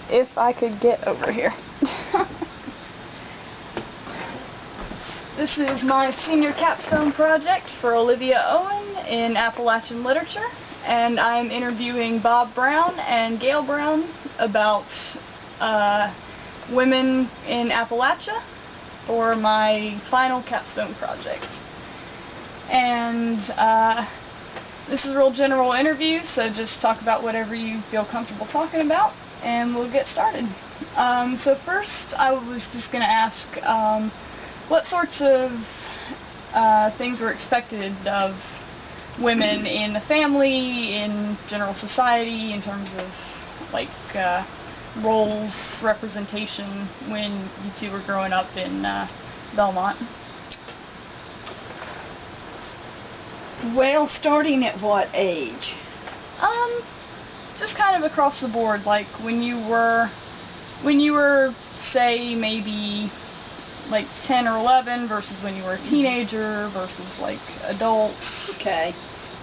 if I could get over here. This is my senior capstone project for Olivia Owen in Appalachian literature, and I'm interviewing Bob Brown and Gail Brown about women in Appalachia for my final capstone project. And this is a real general interview, so just talk about whatever you feel comfortable talking about, and we'll get started. So first, I was just going to ask, what sorts of things were expected of women in the family, in general society, in terms of like roles, representation, when you two were growing up in Belmont? Well, starting at what age? Just kind of across the board, like when you were, say, maybe like 10 or 11 versus when you were a teenager versus like adults. Okay.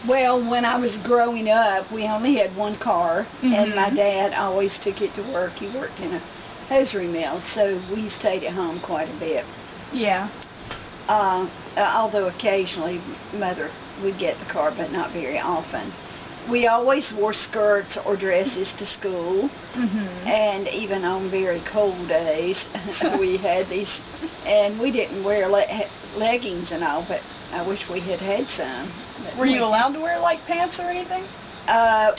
Well, when I was growing up, we only had one car, and my dad always took it to work. He worked in a hosiery mill, so we stayed at home quite a bit. Yeah. Although occasionally Mother would get the car, but not very often. We always wore skirts or dresses to school, and even on very cold days we had these, and we didn't wear leggings and all, but I wish we had had some. Were you allowed to wear like pants or anything? I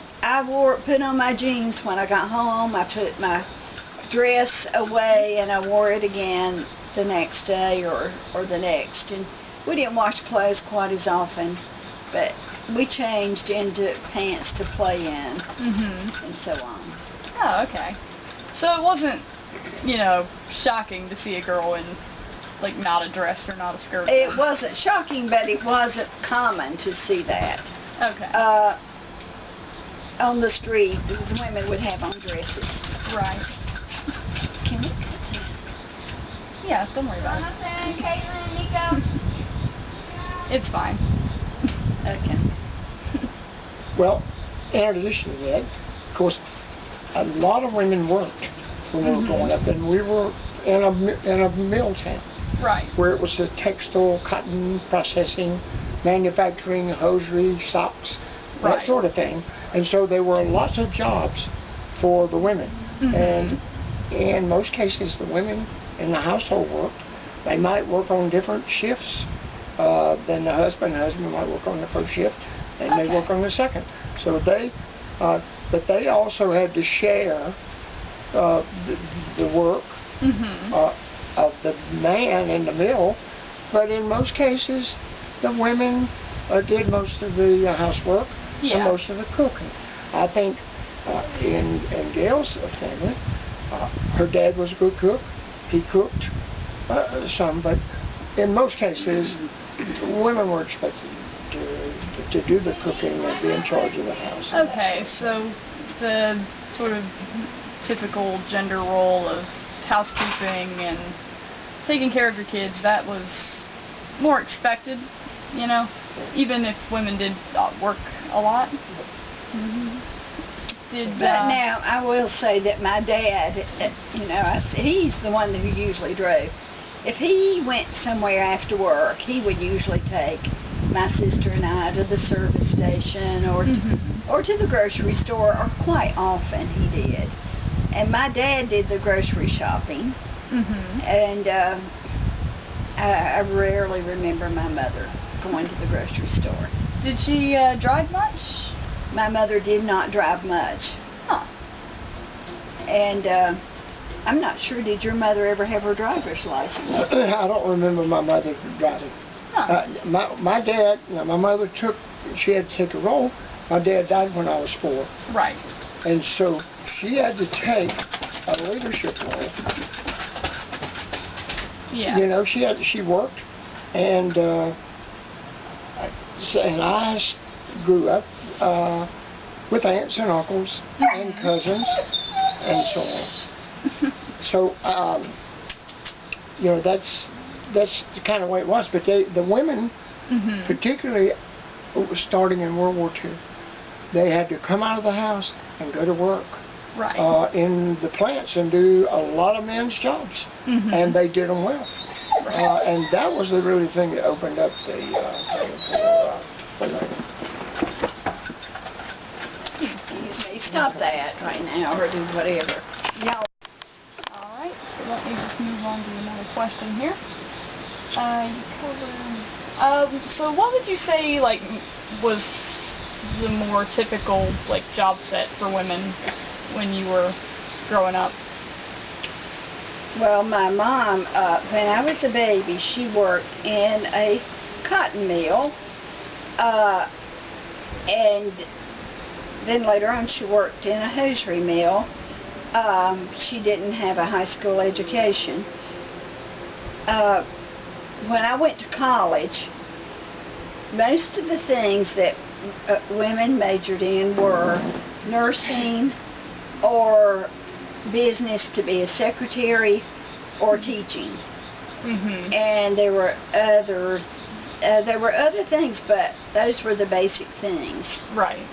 put on my jeans when I got home. I put my dress away and I wore it again the next day or the next, and we didn't wash clothes quite as often, but we changed into pants to play in, and so on. Oh, okay. So it wasn't, you know, shocking to see a girl in, like, not a dress or not a skirt? It wasn't shocking, but it wasn't common to see that. Okay. On the street, the women would have on dresses. Right. Can we? Yeah, don't worry about it. Caitlin, Nico. It's fine. Okay. Well, in addition to that, of course, a lot of women worked when we were growing up, and we were in a mill town. Right. Where it was the textile, cotton processing, manufacturing, hosiery, socks, that sort of thing. And so there were lots of jobs for the women. And in most cases, the women in the household worked. They might work on different shifts than the husband. The husband might work on the first shift. They may work on the second. So they, but they also had to share the work of the man in the mill. But in most cases, the women did most of the housework and most of the cooking. I think in Gail's family, her dad was a good cook. He cooked some, but in most cases, women were expected to do the cooking and be in charge of the house. Okay, so the sort of typical gender role of housekeeping and taking care of your kids, that was more expected, you know, even if women did work a lot. But now, I will say that my dad, you know, he's the one who usually drove. If he went somewhere after work, he would usually take my sister and I to the service station or to the grocery store, or quite often he did. And my dad did the grocery shopping, and I rarely remember my mother going to the grocery store. Did she drive much? My mother did not drive much. Huh. And I'm not sure, did your mother ever have her driver's license? I don't remember my mother driving. Huh. My dad, my mother she had to take a role. My dad died when I was 4. Right. And so she had to take a leadership role. Yeah. You know, she worked, and I grew up with aunts and uncles and cousins and so on. So, you know, that's the kind of way it was. But the women, particularly starting in World War II, they had to come out of the house and go to work. Right. in the plants and do a lot of men's jobs, and they did them well. And that was the really thing that opened up the thing for women. Excuse me, stop that right now or do whatever. Y'all. Alright, so let me just move on to another question here. You covered... so what would you say, like, was the more typical, like, job set for women when you were growing up? Well, my mom, when I was a baby, she worked in a cotton mill, and then later on she worked in a hosiery mill. She didn't have a high school education. When I went to college, most of the things that women majored in were nursing or business, to be a secretary or teaching. And there were other things, but those were the basic things. Right.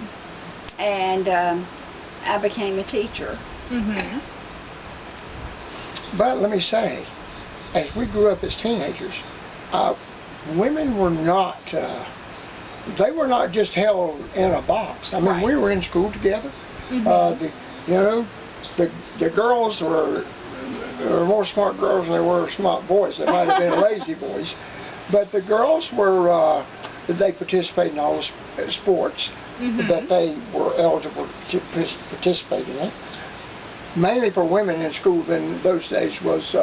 And I became a teacher. But let me say, as we grew up as teenagers, women were not, they were not just held in a box. I mean, we were in school together. The girls were more smart girls than they were smart boys. They might have been lazy boys. But the girls were, they participated in all the sports that they were eligible to participate in. Mainly for women in school in those days was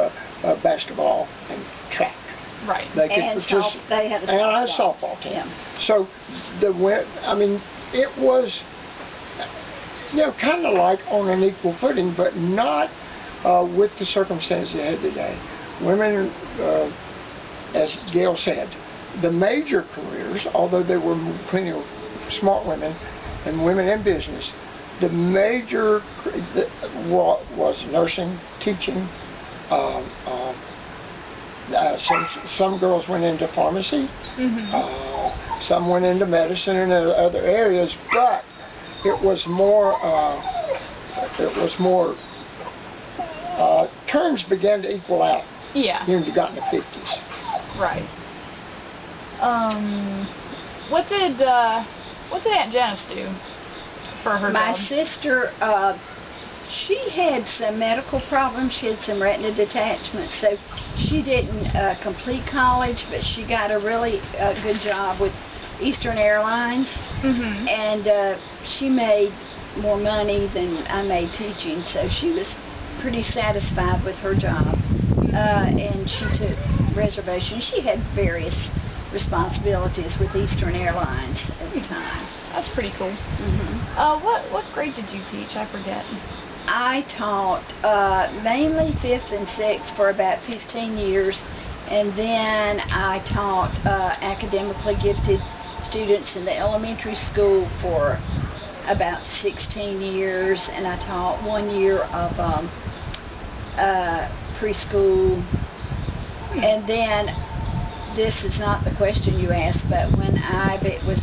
basketball and track. Right. They had a softball team. Yeah. So I mean, it was, kind of like on an equal footing, but not with the circumstances they had today. Women, as Gail said, the major careers, although there were plenty of smart women and women in business, the major was nursing, teaching. Some girls went into pharmacy. Some went into medicine and other areas, but it was more. Terms began to equal out. Yeah. When you got in the 50s. Right. What did Aunt Janice do for her My job? sister, she had some medical problems. She had some retina detachment, so she didn't complete college, but she got a really good job with Eastern Airlines, and she made more money than I made teaching, so she was pretty satisfied with her job, and she took reservations. She had various responsibilities with Eastern Airlines at the time. That's pretty cool. What grade did you teach? I forget. I taught mainly 5th and 6th for about 15 years, and then I taught academically gifted students in the elementary school for about 16 years, and I taught 1 year of preschool. And then, this is not the question you asked, but when I was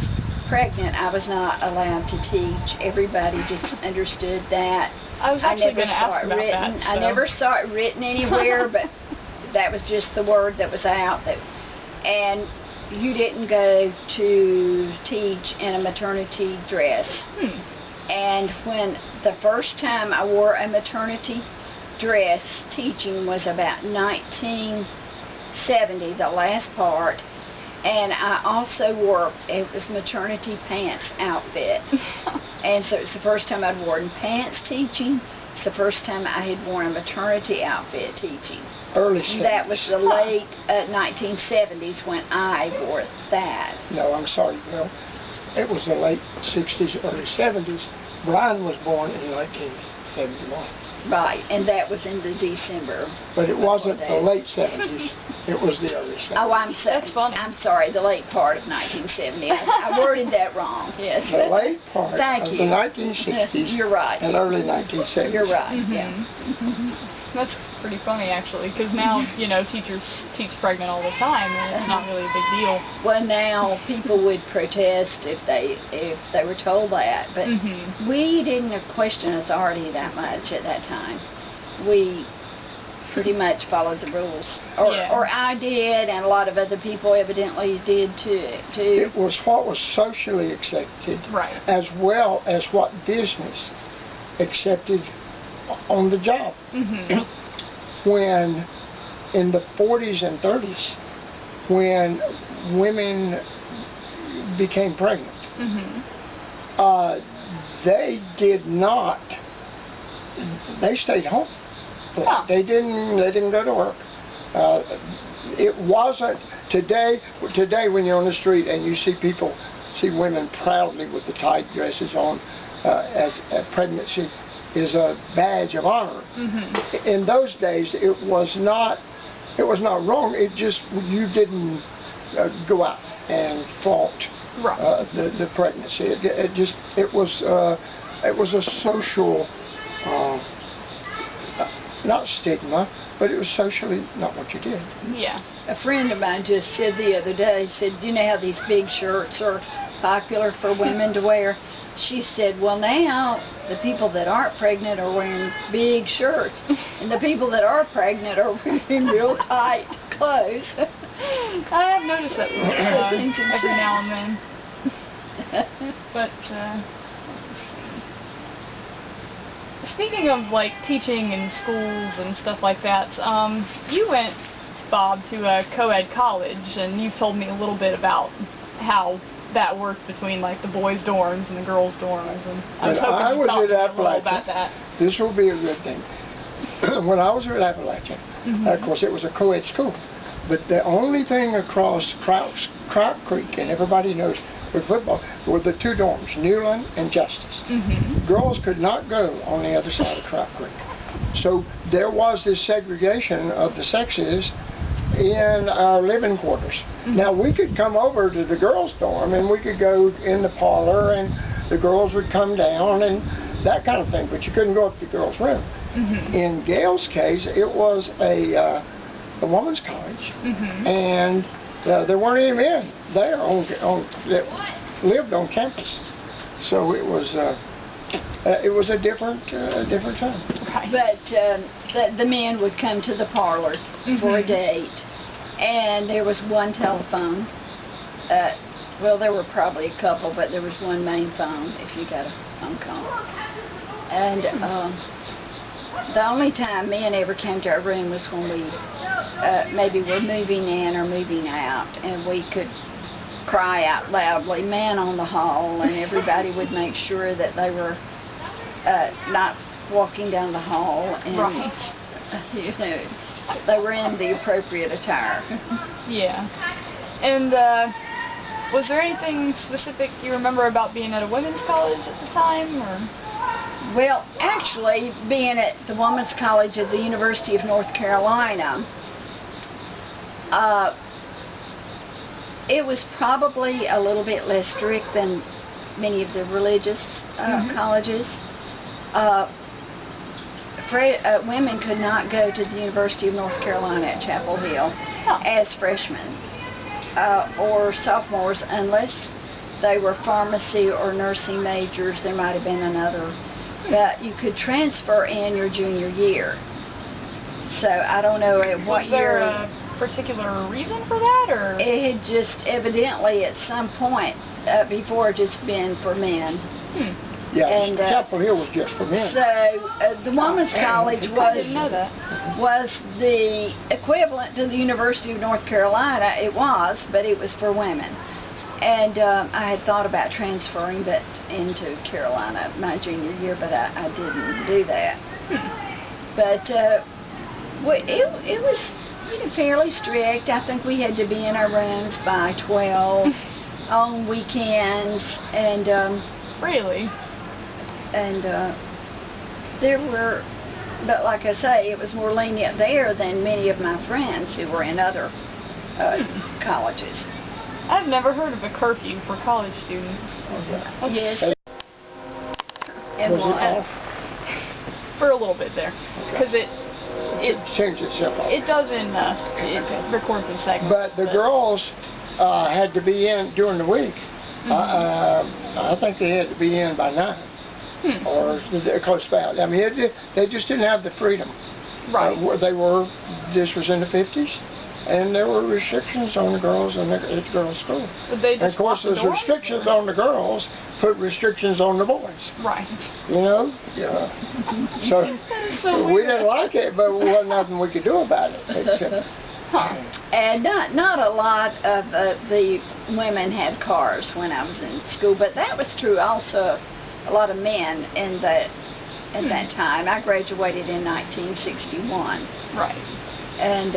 pregnant, I was not allowed to teach. Everybody just understood that. I was actually going to ask about that. So. I never saw it written anywhere, but that was just the word that was out. And you didn't go to teach in a maternity dress. And when the first time I wore a maternity dress teaching was about 1970, the last part, and I also wore, it was maternity pants outfit. And so it's the first time I'd worn pants teaching. It's the first time I had worn a maternity outfit teaching. Early 70s. That was the late 1970s when I wore that. No, I'm sorry, Bill. It was the late 60s, early 70s. Brian was born in 1971. Right, and that was in the December. But it wasn't the late 70s. It was the early 70s. Oh, I'm sorry, the late part of 1970. I worded that wrong. Yes. The late part of Thank the you. 1960s. You're right. And early 1970s. You're right. Yeah. That's pretty funny, actually, because now, you know, teachers teach pregnant all the time, and it's not really a big deal. Well, now people would protest if they were told that, but we didn't question authority that much at that time. We pretty much followed the rules, or I did, and a lot of other people evidently did too. It was what was socially accepted, right, as well as what business accepted on the job. When in the 40s and 30s, when women became pregnant, they did not. They stayed home. They didn't go to work. It wasn't today. Today, when you're on the street and you see women proudly with the tight dresses on, as pregnancy is a badge of honor. In those days, it was not wrong. It just, you didn't go out and flaunt the pregnancy. It was a social, not stigma, but it was socially not what you did. Yeah. A friend of mine just said the other day, said, you know how these big shirts are popular for women to wear? She said, well, now the people that aren't pregnant are wearing big shirts, and the people that are pregnant are wearing real tight clothes. I have noticed that every now and then. But speaking of like teaching in schools and stuff like that, you went, Bob, to a co-ed college, and you've told me a little bit about how that worked between like the boys' dorms and the girls' dorms, and I was hoping you'd talk a little about that. This will be a good thing. When I was at Appalachian, of course it was a co-ed school, but the only thing across Kraut Creek, and everybody knows for football, were the two dorms, Newland and Justice. Girls could not go on the other side of Kraut Creek. So there was this segregation of the sexes in our living quarters. Now we could come over to the girls' dorm and we could go in the parlor and the girls would come down and that kind of thing, but you couldn't go up to the girls' room. In Gail's case, it was a woman's college, and there weren't any men there that lived on campus. So it was a different time. Right. But the men would come to the parlor for a date, and there was one telephone. Well, there were probably a couple, but there was one main phone if you got a phone call. And the only time men ever came to our room was when we maybe were moving in or moving out, and we could cry out loudly, "Man on the hall," and everybody would make sure that they were not walking down the hall, and you know, they were in the appropriate attire. Yeah. And was there anything specific you remember about being at a women's college at the time, or? Well, actually, being at the Women's College of the University of North Carolina, it was probably a little bit less strict than many of the religious colleges. Women could not go to the University of North Carolina at Chapel Hill as freshmen or sophomores unless they were pharmacy or nursing majors. There might have been another. But you could transfer in your junior year. So I don't know at what year. Was there a particular reason for that, or? It had just evidently at some point before just been for men. Yeah, and Chapel Hill was just for men. So the Women's College I didn't know that. was the equivalent to the University of North Carolina. It was, but it was for women. And I had thought about transferring into Carolina my junior year, but I didn't do that. But it was fairly strict. I think we had to be in our rooms by 12 on weekends, and really. And there were, but like I say, it was more lenient there than many of my friends who were in other colleges. I've never heard of a curfew for college students. Yes. And was it off? For a little bit there. Because changed itself off. It does it records in segments. But the girls had to be in during the week. I think they had to be in by 9 or close by. I mean, they just didn't have the freedom. Right. This was in the 50s, and there were restrictions on the girls at the girls' school. Did they And just of course, lock the those doors, restrictions or? on the girls put restrictions on the boys. Right. You know? So So we weird. didn't like it, but there wasn't nothing we could do about it. Except, And not a lot of the women had cars when I was in school, but that was true also a lot of men at that time. I graduated in 1961. Right. And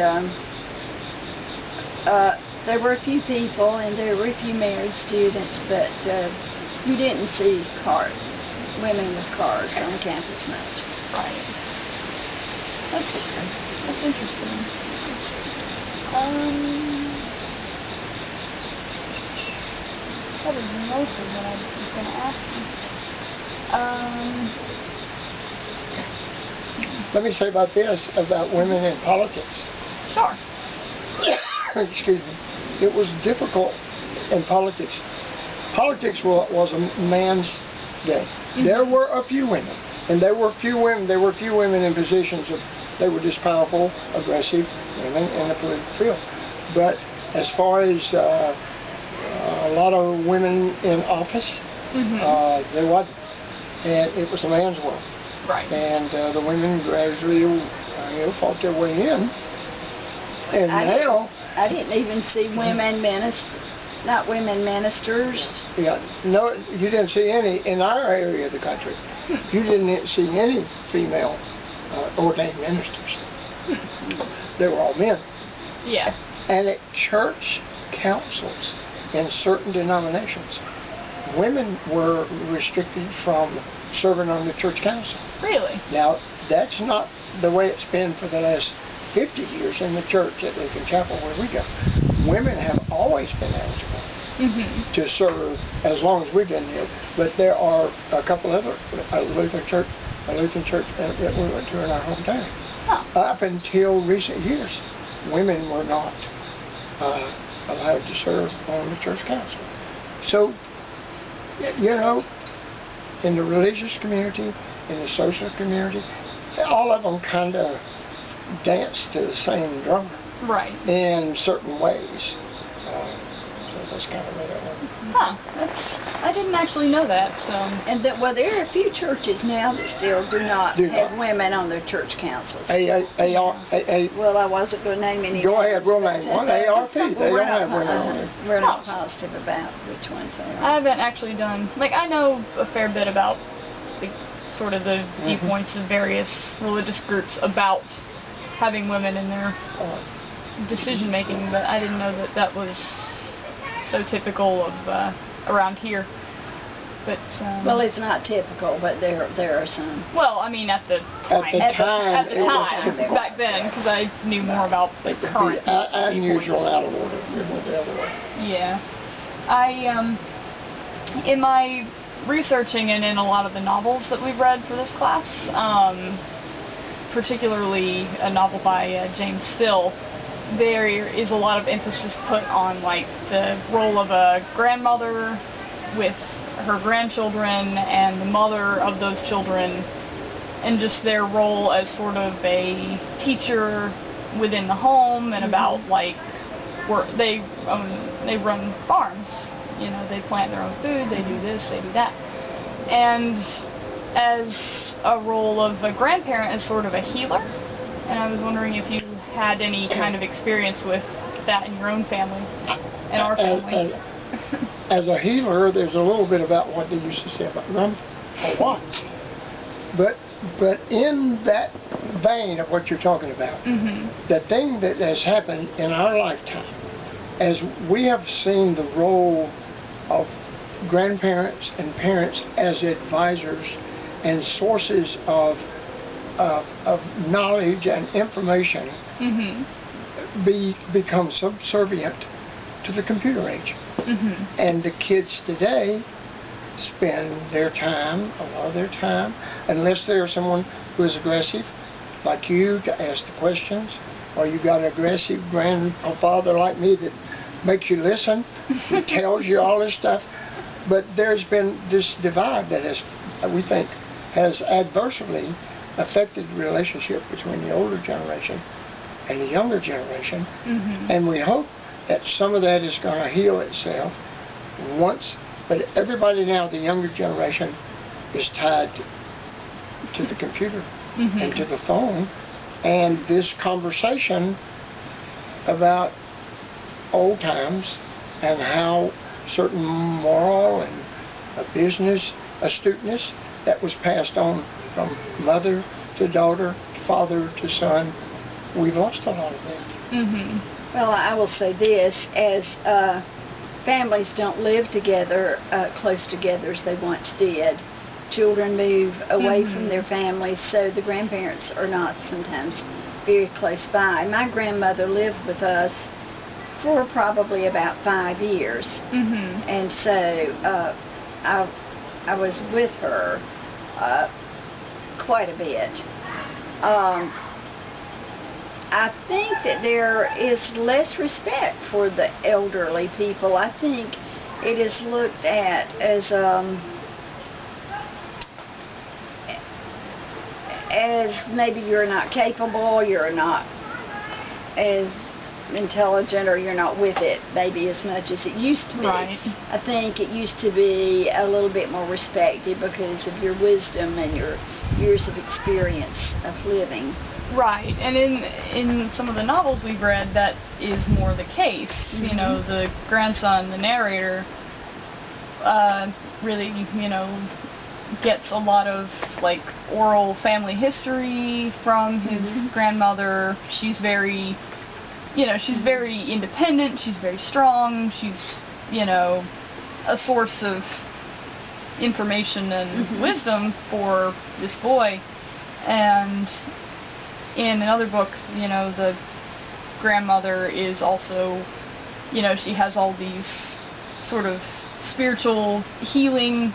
there were a few people and there were a few married students, but you didn't see women with cars on campus much. Right. That's interesting. That was most of what I was going to ask you. let me say about this, about women in politics. Sure. Excuse me. It was difficult in politics. Politics was a man's game. There were a few women, and there were few women in positions they were just powerful, aggressive women in the political field. But as far as a lot of women in office, there wasn't. And it was a man's world. Right. And the women gradually fought their way in. And now... I didn't even see women not women ministers. Yeah, no, you didn't see any in our area of the country. You didn't see any female ordained ministers. They were all men. Yeah. And at church councils in certain denominations, women were restricted from serving on the church council. Really? Now, that's not the way it's been for the last 50 years in the church at Lutheran Chapel where we go. Women have always been eligible to serve as long as we've been here. But there are a couple other Lutheran church that we went to in our hometown. Up until recent years, women were not allowed to serve on the church council. So, in the religious community, in the social community, all of them kind of dance to the same drummer. Right. In certain ways. So that's kind of the way that works. I didn't actually know that, so... And there are a few churches now that still do not have women on their church councils. Well, I wasn't going to name any. Go ahead, we'll name one. ARP. They don't have women on it. We're not positive about which ones they are. I haven't actually done... I know a fair bit about sort of the viewpoints of various religious groups about having women in their decision-making, but I didn't know that was so typical of around here. But well, it's not typical, but there are some. Well, I mean, at the time, it was typical. back then, because I knew more about the current. Unusual, out of order. It went the other way. Yeah, in my researching and in a lot of the novels that we've read for this class, particularly a novel by James Still, there is a lot of emphasis put on the role of a grandmother with her grandchildren and the mother of those children, and just their role as sort of a teacher within the home, and about they run farms. They plant their own food, they do this, they do that, and as a role of a grandparent as sort of a healer. And I was wondering if you had any kind of experience with that in your own family, in our family. As a healer, there's a little bit about what they used to say about grandpas. But in that vein of what you're talking about, the thing that has happened in our lifetime, as we have seen the role of grandparents and parents as advisors and sources of knowledge and information, become subservient to the computer age. And the kids today spend a lot of their time, unless they're someone who is aggressive, like you to ask the questions, or you got an aggressive grandfather like me that makes you listen, and tells you all this stuff. But there's been this divide that has, we think, has adversely affected the relationship between the older generation and the younger generation. And we hope that some of that is going to heal itself once. But everybody now, the younger generation, is tied to the computer and to the phone. And this conversation about old times and how certain moral and business astuteness that was passed on from mother to daughter, father to son, we've lost a lot of that. Well, I will say this, as families don't live together close together as they once did. Children move away from their families, so the grandparents are not sometimes very close by. My grandmother lived with us for probably about 5 years, and so I was with her quite a bit. I think that there is less respect for the elderly people. I think it is looked at as maybe you're not capable, you're not as intelligent, or you're not with it maybe as much as it used to be. Right. I think it used to be a little bit more respected because of your wisdom and your years of experience of living. Right, and in some of the novels we've read, that is more the case. You know, the grandson, the narrator, really, you know, gets a lot of like oral family history from his grandmother. She's very, you know, she's very independent. She's very strong. She's, you know, a source of information and wisdom for this boy. And in another book, you know, the grandmother is also, you know, she has all these sort of spiritual healing,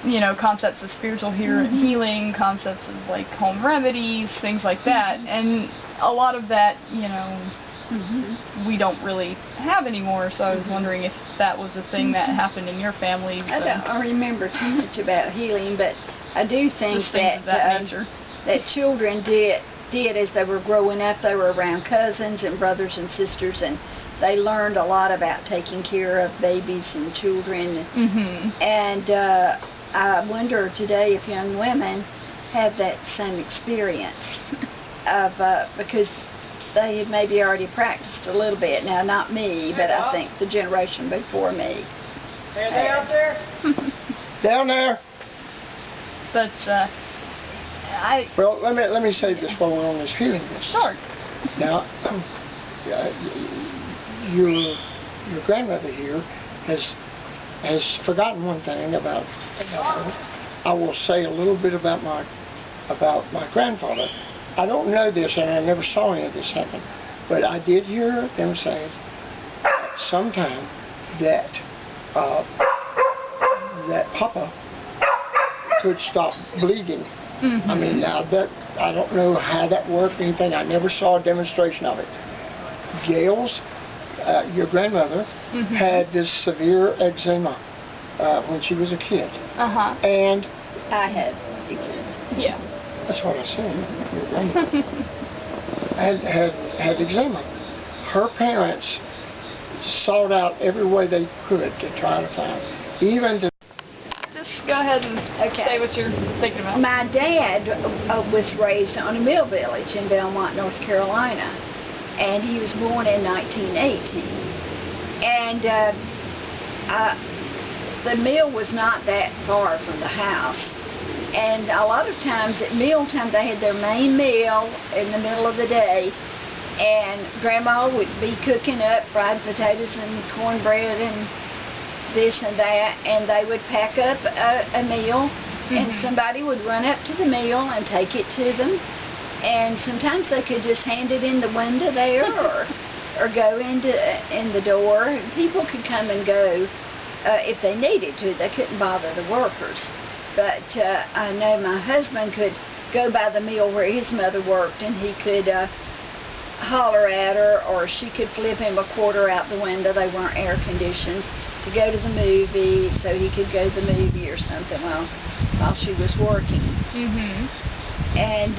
you know, concepts of spiritual healing, concepts of like home remedies, things like that. And a lot of that, you know, we don't really have anymore. So I was wondering if that was a thing that happened in your family. So. I don't remember too much about healing, but I do think that children did as they were growing up. They were around cousins and brothers and sisters, and they learned a lot about taking care of babies and children. And I wonder today if young women have that same experience of because they had maybe already practiced a little bit. Now, not me, but I think the generation before me. Are they out there? Down there. But well, let me say this while we're on this healing business. Sure. Now, your grandmother here has forgotten one thing about her. I will say a little bit about my grandfather. I don't know this, and I never saw any of this happen, but I did hear them say at some time that that Papa could stop bleeding. I mean, now that I don't know how that worked or anything. I never saw a demonstration of it. Gail's, your grandmother, had this severe eczema when she was a kid. And I had eczema. Yeah. That's what I said. Your grandmother had eczema. Her parents sought out every way they could to try to find, even to. Just go ahead and say what you're thinking about. My dad was raised on a mill village in Belmont, North Carolina, and he was born in 1918. And the mill was not that far from the house. And a lot of times at mealtime they had their main meal in the middle of the day, and Grandma would be cooking up fried potatoes and cornbread and this and that, and they would pack up a meal, and somebody would run up to the meal and take it to them, and sometimes they could just hand it in the window there or go in the door. People could come and go if they needed to. They couldn't bother the workers. But I know my husband could go by the mill where his mother worked, and he could holler at her, or she could flip him a quarter out the window. They weren't air conditioned, to go to the movie, so he could go to the movie or something while she was working. And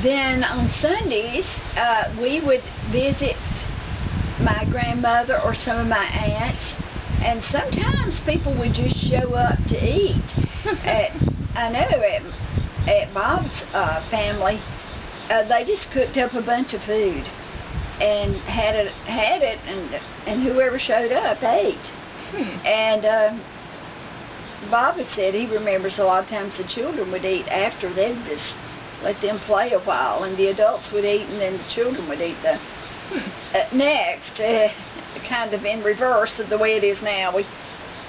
then on Sundays, we would visit my grandmother or some of my aunts, and sometimes people would just show up to eat. I know at Bob's family, they just cooked up a bunch of food and had it, and whoever showed up ate. And Bob had said he remembers a lot of times the children would eat after. They'd just let them play a while, and the adults would eat, and then the children would eat next. Kind of in reverse of the way it is now. We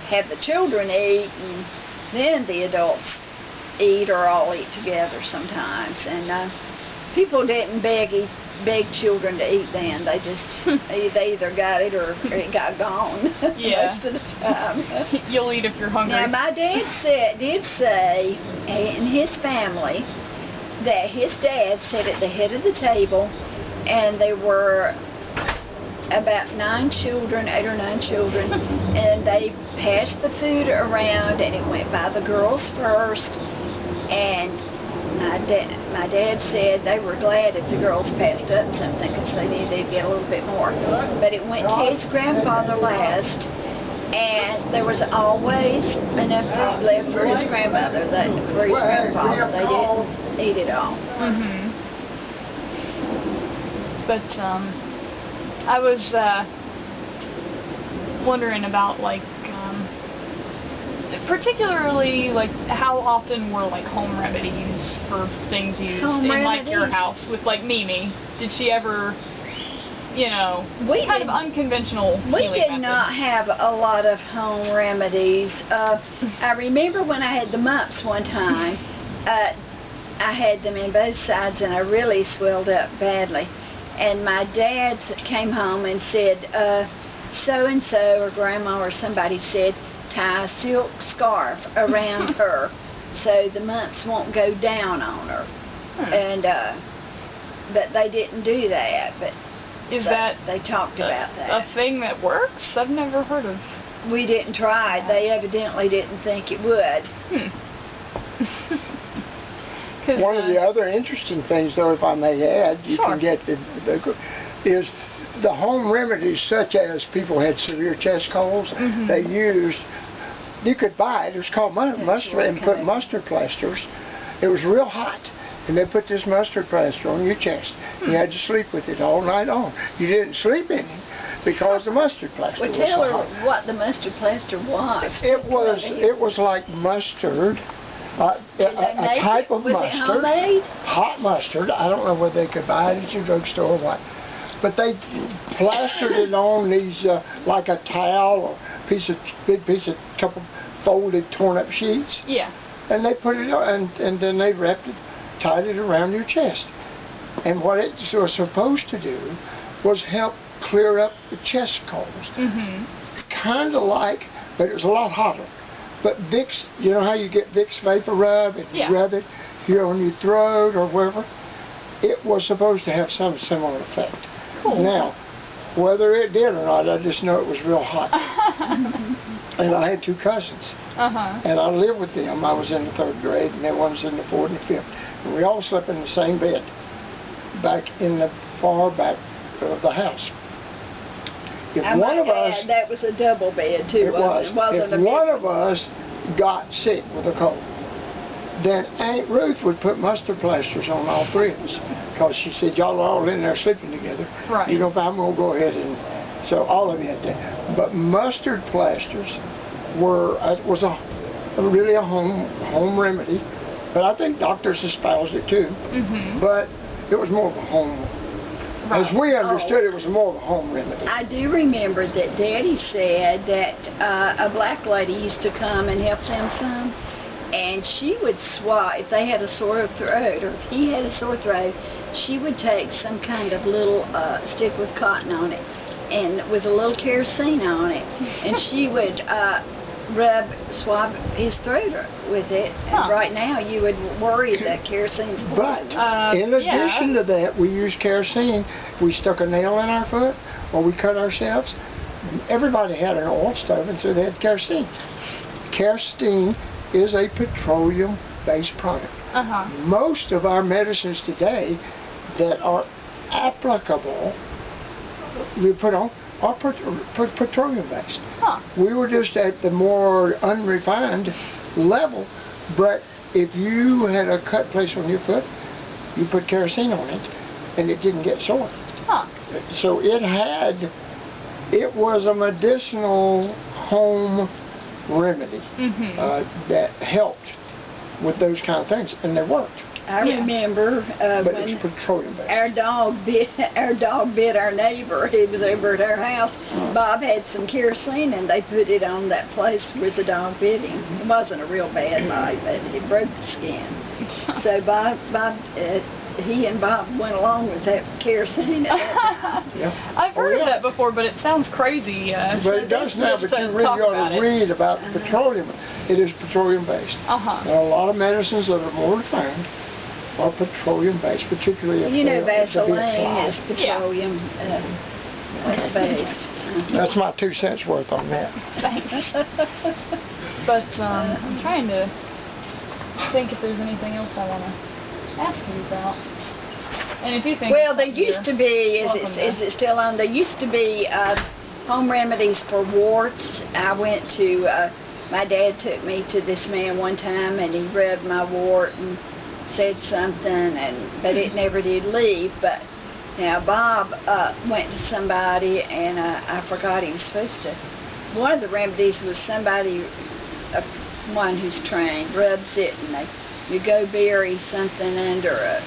have the children eat, and then the adults eat, or all eat together sometimes. And people didn't beg children to eat then. They just they either got it or it got gone. Most of the time. You'll eat if you're hungry. Now my dad did say in his family that his dad sat at the head of the table, and there were about 8 or 9 children, and they passed the food around, and it went by the girls first. And my dad said they were glad if the girls passed up something, because they knew they'd get a little bit more. But it went to his grandfather last, and there was always enough food left for his grandmother, for his grandfather. They didn't eat it all. But I was wondering about, like, particularly, like, how often were, like, home remedies for things used like, your house with, like, Mimi? Did she ever, you know, kind of unconventional healing methods? We did not have a lot of home remedies. I remember when I had the mumps one time, I had them in both sides, and I really swelled up badly. And my dad came home and said, so-and-so, or Grandma or somebody said, tie a silk scarf around her so the mumps won't go down on her. And but they didn't do that. But they talked about that. A thing that works? I've never heard of. We didn't try it. They evidently didn't think it would. One of the other interesting things, though, if I may add, you can get is the home remedies, such as people had severe chest colds. They used. You could buy it. It was called mustard, and put mustard plasters. It was real hot, and they put this mustard plaster on your chest. You had to sleep with it all night long. You didn't sleep in it because the mustard plaster was so hot. Well, tell her what the mustard plaster was. It was like mustard. A type of mustard, hot mustard. I don't know whether they could buy it at your drugstore or what, but they plastered it on these like a towel or big piece of couple folded, torn up sheets. And they put it on, and then they tied it around your chest. And what it was supposed to do was help clear up the chest colds. Kind of like, but it was a lot hotter. But Vicks, you know how you get Vicks Vapor Rub, and you rub it here on your throat or wherever? It was supposed to have some similar effect. Now, whether it did or not, I just know it was real hot. And I had 2 cousins. And I lived with them. I was in the 3rd grade, and one was in the 4th and the 5th. And we all slept in the same bed, back in the far back of the house. If one of us, that was a double bed too. If one of us got sick with a cold, then Aunt Ruth would put mustard plasters on all 3 of us, because she said, y'all are all in there sleeping together. You know, if I'm going to go ahead and, so all of you had that. But mustard plasters was really a home remedy, but I think doctors espoused it too. But it was more of a home. As we understood, it was more of a home remedy. I do remember that Daddy said that a black lady used to come and help them some, and she would swab, if they had a sore throat, or if he had a sore throat, she would take some kind of little stick with cotton on it, and with a little kerosene on it, and she would swab his throat with it. Huh. And right now, you would worry that kerosene's But in addition to that, we used kerosene. We stuck a nail in our foot or we cut ourselves. Everybody had an oil stove, and so they had kerosene. Kerosene is a petroleum-based product. Most of our medicines today that are applicable, we put on, are petroleum-based. We were just at the more unrefined level, but if you had a cut place on your foot, you put kerosene on it, and it didn't get sore. So it was a medicinal home remedy that helped with those kind of things, and they worked. I remember but when it was petroleum-based. our dog bit our neighbor. He was over at our house. Bob had some kerosene, and they put it on that place where the dog bit him. It wasn't a real bad bite, but it broke the skin. So he and Bob went along with that kerosene. I've heard of that before, but it sounds crazy. But it does now, but you really ought to read about petroleum. It is petroleum-based. There are a lot of medicines that are more refined are petroleum-based, particularly if Vaseline is petroleum-based. That's my 2 cents worth on that. Thanks. But I'm trying to think if there's anything else I want to ask you about. And if you think... Well, there used to be, is it still on? There used to be home remedies for warts. I went to, my dad took me to this man one time, and he rubbed my wart and said something, but it never did leave. But now Bob went to somebody, and I forgot he was supposed to. One of the remedies was somebody, one who's trained, rubs it, and you go bury something under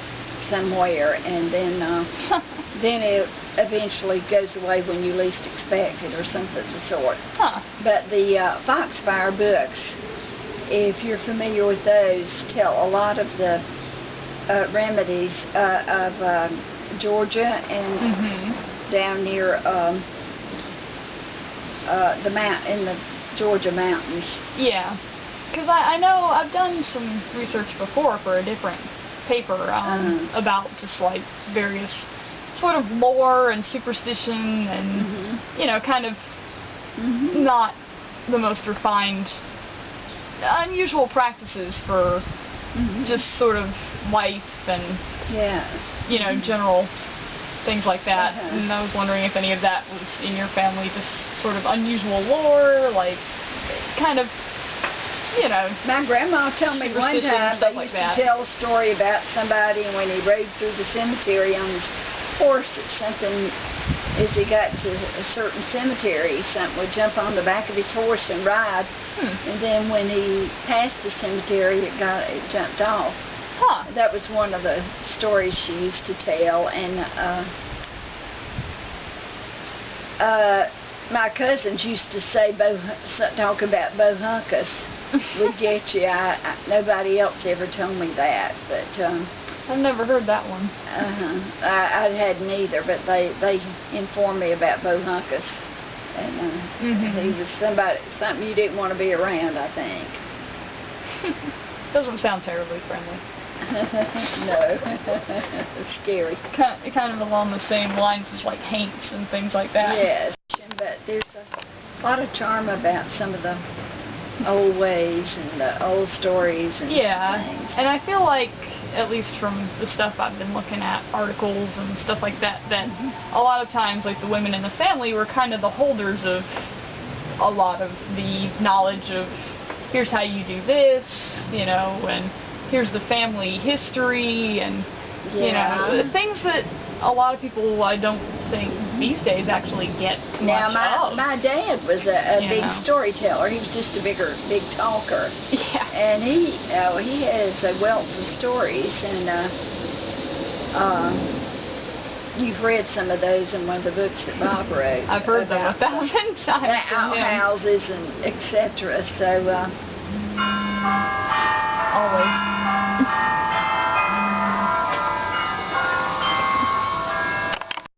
somewhere, and then it eventually goes away when you least expect it, or something of the sort. But the Foxfire books, if you're familiar with those, tell a lot of the remedies of Georgia and down near in the Georgia mountains. Yeah, because I know I've done some research before for a different paper about just like various sort of lore and superstition and kind of not the most refined, unusual practices for just sort of life and general things like that. And I was wondering if any of that was in your family, just sort of unusual lore, like kind of, My grandma told me one time they used to tell a story about somebody, and when he rode through the cemetery on his horse, something, as he got to a certain cemetery, something would jump on the back of his horse and ride, and then when he passed the cemetery, it jumped off. That was one of the stories she used to tell, and my cousins used to say, talk about bohunkus would get you. Nobody else ever told me that, but I've never heard that one. I hadn't either, but they informed me about bohunkus, and he was something you didn't want to be around, I think. Doesn't sound terribly friendly. No, scary. Kind of along the same lines as like haints and things like that. Yes, but there's a lot of charm about some of the old ways and the old stories and things. And I feel like, at least from the stuff I've been looking at, articles and stuff like that, that a lot of times like the women in the family were kind of the holders of a lot of the knowledge of here's how you do this, and here's the family history and things that a lot of people, I don't think these days actually get much of. My dad was a big storyteller. He was just a big talker. And he has a wealth of stories, and you've read some of those in one of the books that Bob wrote. I've heard them 1,000 times. The outhouses and etc. So always.